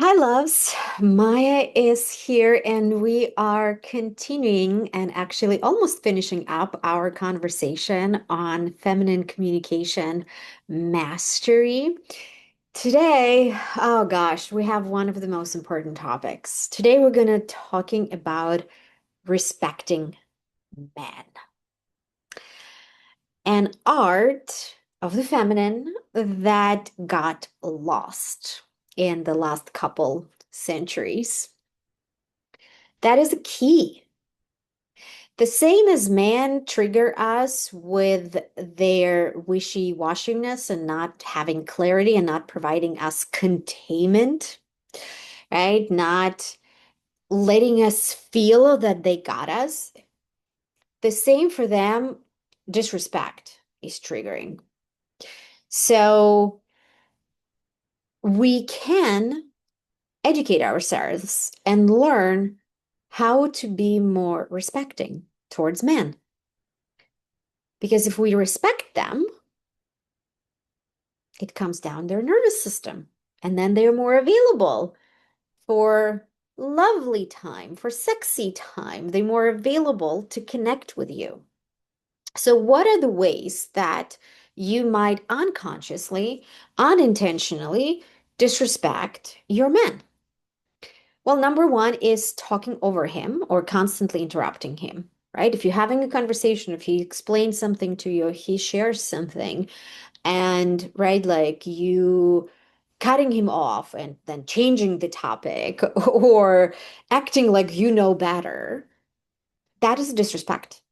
Hi, loves. Maya is here, and we are continuing and actually almost finishing up our conversation on feminine communication mastery. Today, oh gosh, we have one of the most important topics. Today, we're going to talking about respecting men, an art of the feminine that got lost in the last couple centuries. That is a key. The same as men trigger us with their wishy-washiness and not having clarity and not providing us containment, right? Not letting us feel that they got us. The same for them, disrespect is triggering. So we can educate ourselves and learn how to be more respecting towards men. Because if we respect them, it comes down their nervous system. And then they're more available for lovely time, for sexy time. They're more available to connect with you. So, what are the ways that you might unconsciously, unintentionally disrespect your men? Well, number one is talking over him or constantly interrupting him, right? If you're having a conversation, if he explains something to you, he shares something, and right, like you cutting him off and then changing the topic or acting like you know better, that is disrespect.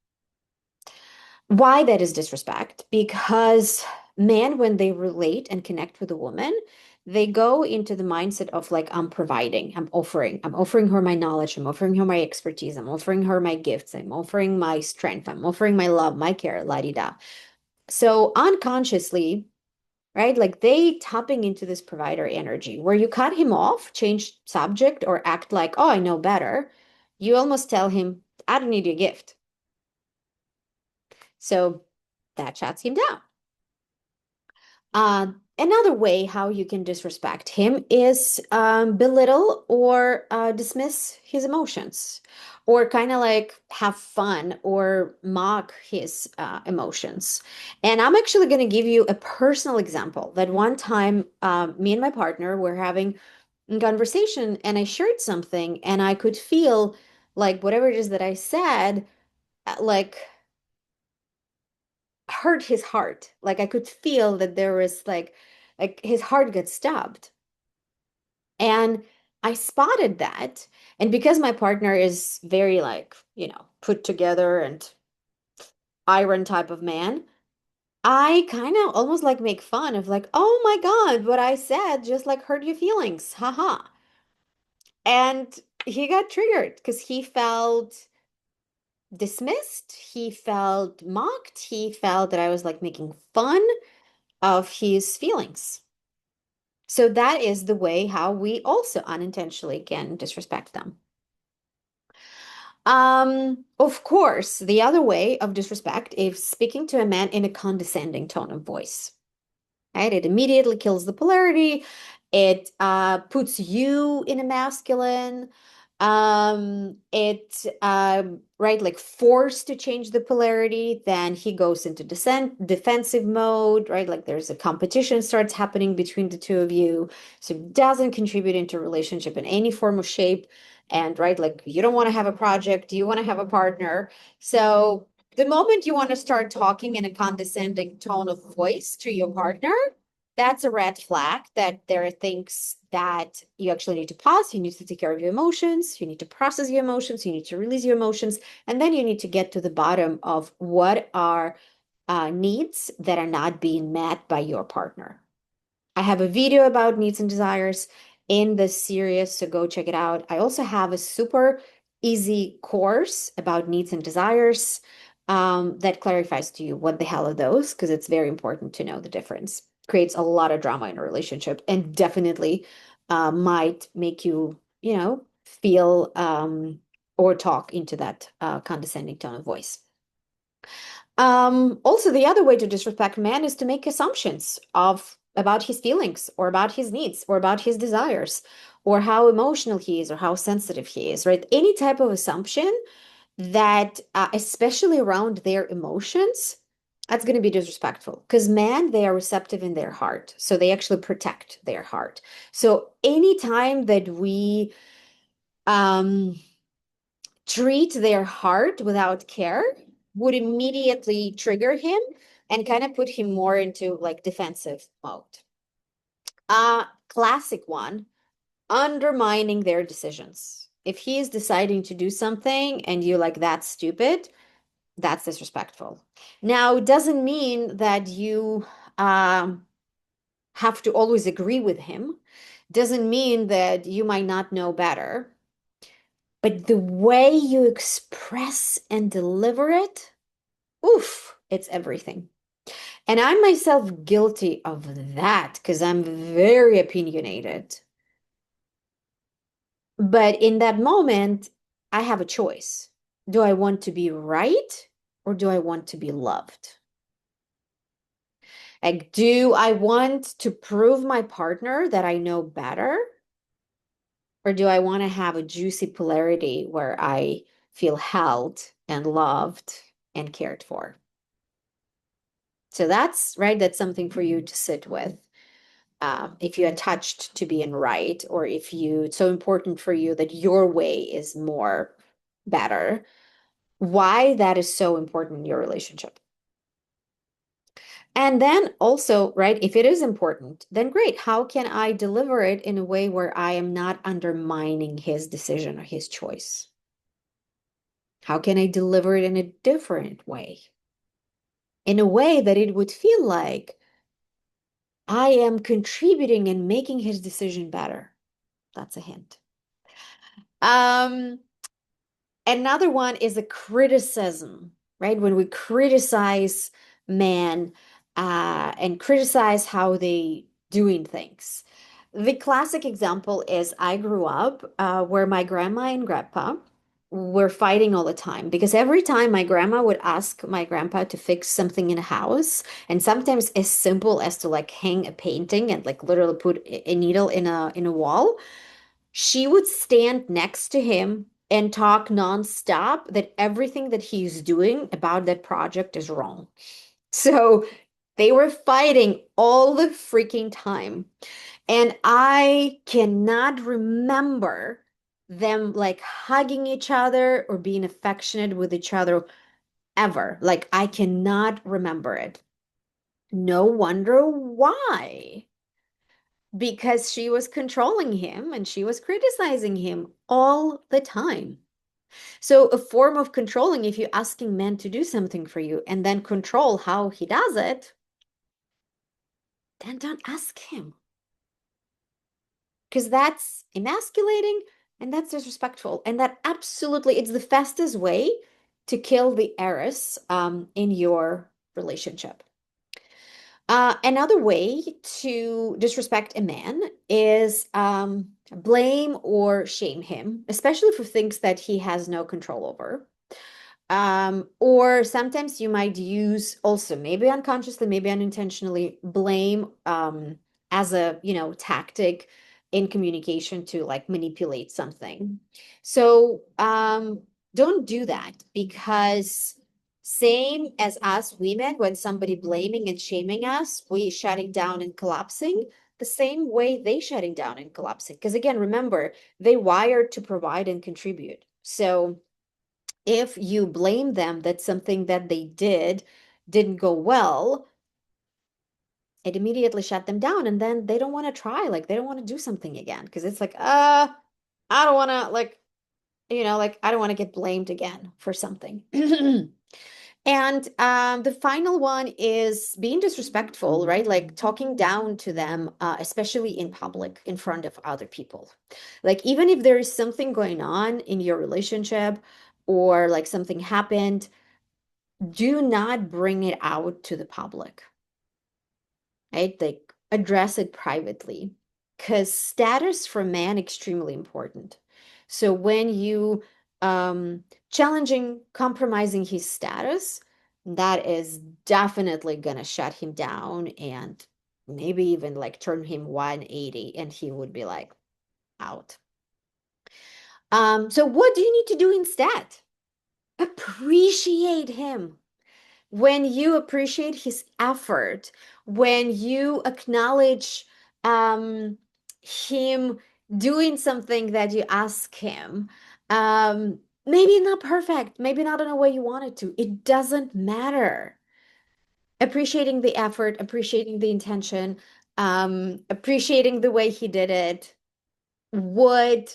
Why that is disrespect? Because men, when they relate and connect with a woman, they go into the mindset of like, I'm providing, I'm offering her my knowledge, I'm offering her my expertise, I'm offering her my gifts, I'm offering my strength, I'm offering my love, my care, la di da. So unconsciously, right? Like they tapping into this provider energy where you cut him off, change subject, or act like, oh, I know better. You almost tell him, I don't need your gift. So that shuts him down. Another way how you can disrespect him is belittle or dismiss his emotions, or kind of like have fun or mock his emotions. And I'm actually going to give you a personal example that one time me and my partner were having a conversation and I shared something and I could feel like whatever it is that I said, like hurt his heart. Like I could feel that there was like his heart got stabbed. And I spotted that. And because my partner is very like, put together and iron type of man, I kind of almost like make fun of like, oh my God, what I said just like hurt your feelings. Haha. And he got triggered because he felt dismissed. He felt mocked. He felt that I was like making fun of his feelings. So that is the way how we also unintentionally can disrespect them. Of course, the other way of disrespect is speaking to a man in a condescending tone of voice. Right? It immediately kills the polarity. It puts you in a masculine. It right, like forced to change the polarity, then he goes into defensive mode, right? Like there's a competition starts happening between the two of you. So it doesn't contribute into relationship in any form of shape. And right, like you don't want to have a project, you want to have a partner. So the moment you want to start talking in a condescending tone of voice to your partner, that's a red flag that there are things that you actually need to pause. You need to take care of your emotions. You need to process your emotions. You need to release your emotions. And then you need to get to the bottom of what are needs that are not being met by your partner. I have a video about needs and desires in this series, so go check it out. I also have a super easy course about needs and desires that clarifies to you what the hell are those, because it's very important to know the difference. Creates a lot of drama in a relationship and definitely might make you, feel or talk into that condescending tone of voice. Also, the other way to disrespect men is to make assumptions of about his feelings or about his needs or about his desires or how emotional he is or how sensitive he is, right? Any type of assumption that, especially around their emotions, that's going to be disrespectful because men, they are receptive in their heart. So they actually protect their heart. So anytime that we um, treat their heart without care would immediately trigger him and kind of put him more into like defensive mode. Classic one, undermining their decisions. If he is deciding to do something and you're like, that's stupid, that's disrespectful. Now, it doesn't mean that you have to always agree with him. Doesn't mean that you might not know better. But the way you express and deliver it, oof, it's everything. And I'm myself guilty of that because I'm very opinionated. But in that moment, I have a choice. Do I want to be right or do I want to be loved? Like, do I want to prove my partner that I know better? Or do I want to have a juicy polarity where I feel held and loved and cared for? So that's right. That's something for you to sit with. If you're attached to being right, or if you, it's so important for you that your way is more better, why that is so important in your relationship. And then also, right, if it is important, then great. How can I deliver it in a way where I am not undermining his decision or his choice? How can I deliver it in a different way? In a way that it would feel like I am contributing and making his decision better. That's a hint. Um, Another one is a criticism, right? When we criticize men and criticize how they doing things. The classic example is I grew up where my grandma and grandpa were fighting all the time because every time my grandma would ask my grandpa to fix something in a house, and sometimes as simple as to like hang a painting and like literally put a needle in a wall, she would stand next to him and talk nonstop that everything that he's doing about that project is wrong. So they were fighting all the freaking time. And I cannot remember them like hugging each other or being affectionate with each other ever. Like, I cannot remember it. No wonder why. Because she was controlling him and she was criticizing him all the time. So, a form of controlling, if you're asking men to do something for you and then control how he does it, then don't ask him because that's emasculating and that's disrespectful. And that absolutely, it's the fastest way to kill the heiress in your relationship. Another way to disrespect a man is blame or shame him, especially for things that he has no control over. Or sometimes you might use also, maybe unconsciously, maybe unintentionally, blame as a, tactic in communication to like manipulate something. So don't do that because same as us women, when somebody blaming and shaming us, we shutting down and collapsing. The same way they shutting down and collapsing. Because again, remember, they wired to provide and contribute. So if you blame them that something that they didn't go well, it immediately shut them down. And then they don't want to try, like they don't want to do something again. Because it's like, I don't want to like, like I don't want to get blamed again for something. And the final one is being disrespectful, right? Like talking down to them, especially in public, in front of other people. Like even if there is something going on in your relationship or like something happened, do not bring it out to the public, right? Like address it privately because status for man extremely important. So when you challenging, compromising his status, that is definitely gonna shut him down and maybe even like turn him 180 and he would be like out. So what do you need to do instead? Appreciate him. When you appreciate his effort, when you acknowledge him doing something that you ask him, maybe not perfect, maybe not in a way you wanted to, it doesn't matter. Appreciating the effort, appreciating the intention, appreciating the way he did it would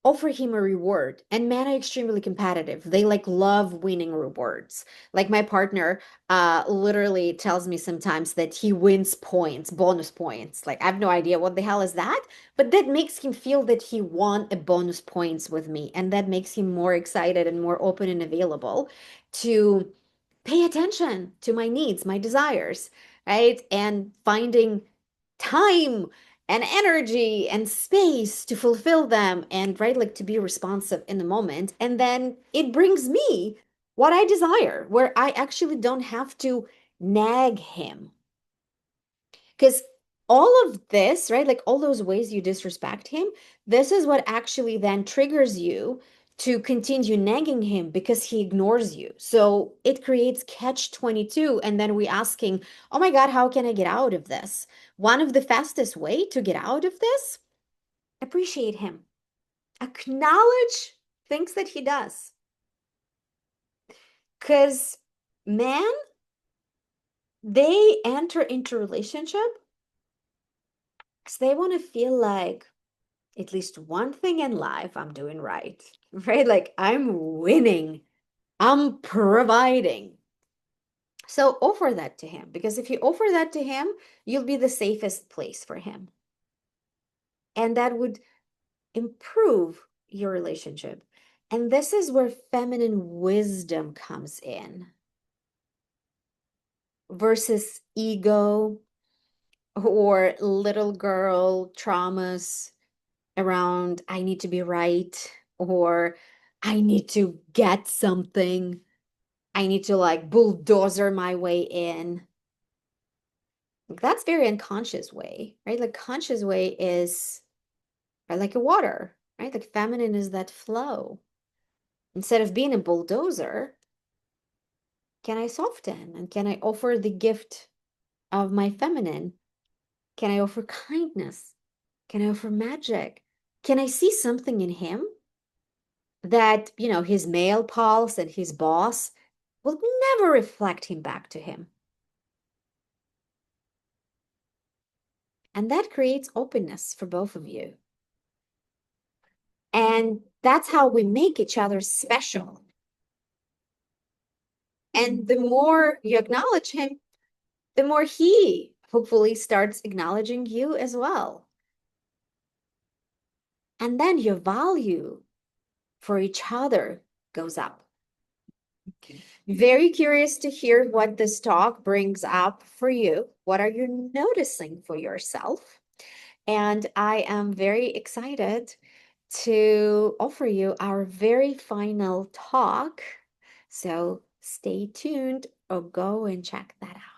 offer him a reward. And men are extremely competitive. They like love winning rewards. Like my partner literally tells me sometimes that he wins points, bonus points. Like I have no idea what the hell is that, but that makes him feel that he won a bonus points with me, and that makes him more excited and more open and available to pay attention to my needs, my desires, right? And finding time and energy and space to fulfill them, and right, like to be responsive in the moment. And then it brings me what I desire, where I actually don't have to nag him. Because all of this, right, like all those ways you disrespect him, this is what actually then triggers you to continue nagging him because he ignores you. So it creates catch 22. And then we asking, oh my God, how can I get out of this? One of the fastest way to get out of this, appreciate him. Acknowledge things that he does. Because man, they enter into relationship because they want to feel like at least one thing in life I'm doing right, right? Like I'm winning, I'm providing. So offer that to him, because if you offer that to him, you'll be the safest place for him. And that would improve your relationship. And this is where feminine wisdom comes in versus ego or little girl traumas around I need to be right, or I need to get something. I need to like bulldozer my way in. Like, that's very unconscious way, right? Like conscious way is right, like a water, right? Like feminine is that flow. Instead of being a bulldozer, can I soften and can I offer the gift of my feminine? Can I offer kindness? Can I offer magic? Can I see something in him that, his male pulse and his boss will never reflect him back to him? And that creates openness for both of you. And that's how we make each other special. And the more you acknowledge him, the more he hopefully starts acknowledging you as well. And then your value for each other goes up. Very curious to hear what this talk brings up for you. What are you noticing for yourself? And I am very excited to offer you our very final talk. So stay tuned or go and check that out.